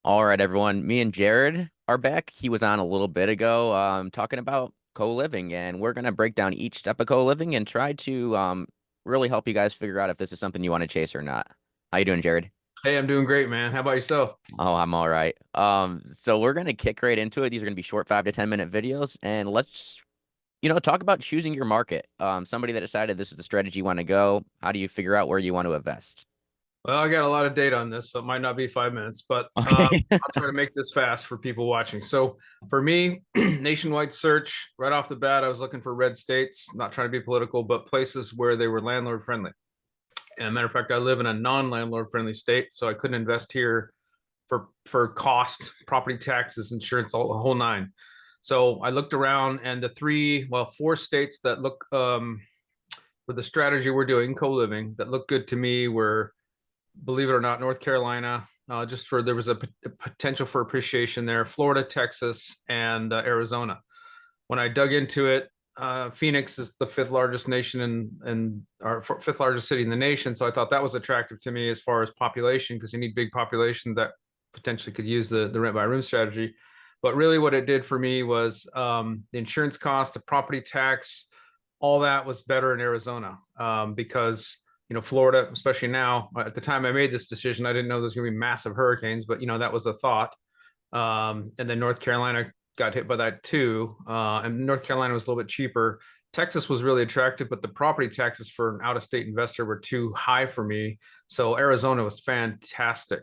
All right, everyone. Me and Jared are back. He was on a little bit ago, talking about co-living, and we're gonna break down each step of co-living and try to really help you guys figure out if this is something you want to chase or not. How you doing, Jared? Hey, I'm doing great, man. How about yourself? Oh, I'm all right. So we're gonna kick right into it. These are gonna be short 5 to 10 minute videos, and let's talk about choosing your market. Somebody that decided this is the strategy you want to go. How do you figure out where you want to invest? Well, I got a lot of data on this, so it might not be 5 minutes, but Okay. I'll try to make this fast for people watching. So for me, nationwide search, right off the bat, I was looking for red states, not trying to be political, but places where they were landlord friendly. And a matter of fact, I live in a non-landlord friendly state, so I couldn't invest here for cost, property taxes, insurance, all the whole nine. So I looked around, and four states that look for the strategy we're doing, co-living, that look good to me were, believe it or not, North Carolina. Just for there was a potential for appreciation there. Florida, Texas, and Arizona. When I dug into it, Phoenix is the fifth largest nation in our fifth largest city in the nation. So I thought that was attractive to me as far as population, because you need big population that potentially could use the rent by room strategy. But really, what it did for me was the insurance cost, the property tax, all that was better in Arizona, because Florida, especially now. At the time I made this decision, I didn't know there's going to be massive hurricanes, but that was a thought. And then North Carolina got hit by that too. And North Carolina was a little bit cheaper. Texas was really attractive, but the property taxes for an out-of-state investor were too high for me. So Arizona was fantastic.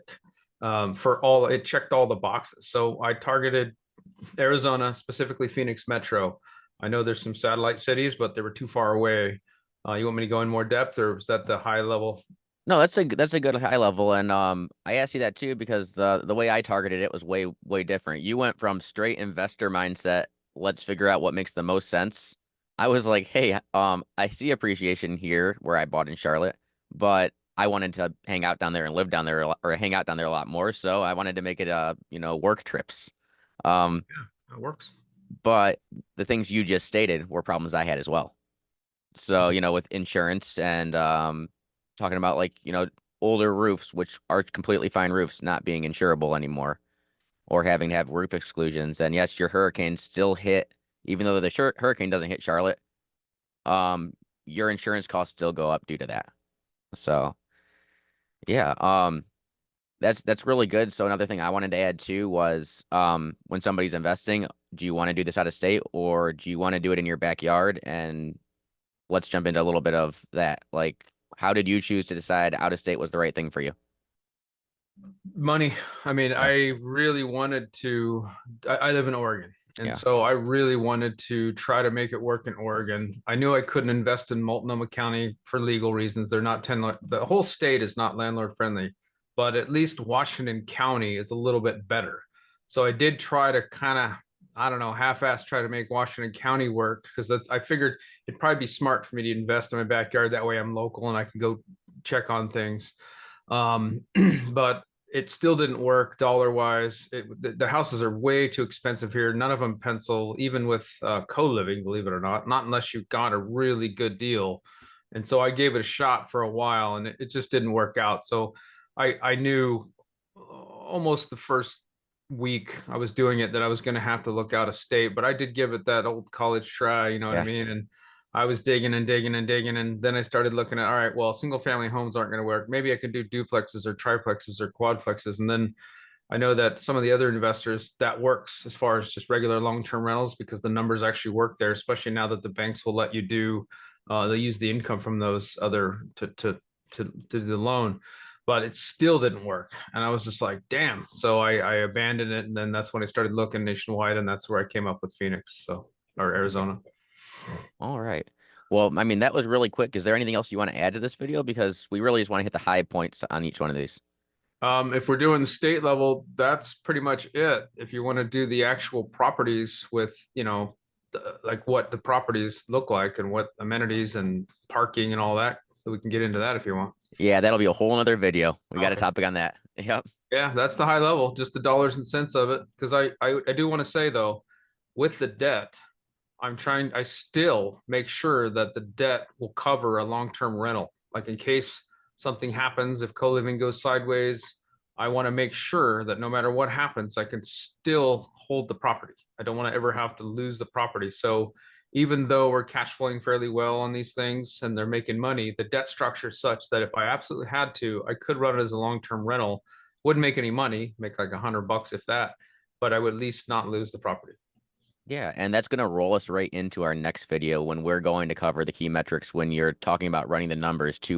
For all it checked all the boxes. So I targeted Arizona, specifically Phoenix Metro. I know there's some satellite cities, but they were too far away. You want me to go in more depth, or was that the high level? No, that's a good high level, and I asked you that too because the way I targeted it was way different. You went from straight investor mindset, let's figure out what makes the most sense. I was like, hey, I see appreciation here where I bought in Charlotte, but I wanted to hang out down there and live down there or hang out down there a lot more, so I wanted to make it work trips. Um, Yeah, that works. but the things you just stated were problems I had as well. So, with insurance and talking about like, older roofs, which are completely fine roofs, not being insurable anymore or having to have roof exclusions. And yes, your hurricane still hit, even though the hurricane doesn't hit Charlotte, your insurance costs still go up due to that. So, yeah, that's really good. So another thing I wanted to add too was when somebody's investing, do you want to do this out of state or do you want to do it in your backyard? And let's jump into a little bit of that. Like, how did you choose to decide out of state was the right thing for you? Money. I mean, Yeah, I really wanted to. I live in Oregon, and yeah, so I really wanted to try to make it work in Oregon. I knew I couldn't invest in Multnomah County for legal reasons. They're not the whole state is not landlord friendly, but at least Washington County is a little bit better. So I did try to kind of, I don't know, half-ass try to make Washington County work, because I figured it'd probably be smart for me to invest in my backyard. That way I'm local and I can go check on things. Um, but it still didn't work dollar wise. The houses are way too expensive here. None of them pencil, even with co-living, believe it or not unless you got a really good deal. And so I gave it a shot for a while, and it just didn't work out. So I knew almost the first week I was doing it that I was going to have to look out of state, but I did give it that old college try, you know what I yeah. mean? And I was digging and digging and digging. And then I started looking at, all right, well, single family homes aren't going to work. Maybe I could do duplexes or triplexes or quadplexes. And then I know that some of the other investors that works as far as just regular long-term rentals, because the numbers actually work there, especially now that the banks will let you do, they use the income from those other to the loan. But it still didn't work. And I was just like, damn. So I abandoned it. And then that's when I started looking nationwide. And that's where I came up with Phoenix. So, or Okay. Arizona. All right. Well, I mean, that was really quick. Is there anything else you want to add to this video? Because we really just want to hit the high points on each one of these. If we're doing the state level, that's pretty much it. If you want to do the actual properties with, like what the properties look like and what amenities and parking and all that, we can get into that if you want. Yeah, that'll be a whole nother video. We got a Okay. topic on that. Yep. Yeah, that's the high level, just the dollars and cents of it. Because I do want to say though, with the debt, I still make sure that the debt will cover a long-term rental. Like in case something happens, if co-living goes sideways, I want to make sure that no matter what happens, I can still hold the property. I don't want to ever have to lose the property. So even though we're cash flowing fairly well on these things and they're making money, the debt structure is such that if I absolutely had to, I could run it as a long-term rental. Wouldn't make any money, make like $100 if that, but I would at least not lose the property. Yeah, and that's going to roll us right into our next video when we're going to cover the key metrics when you're talking about running the numbers to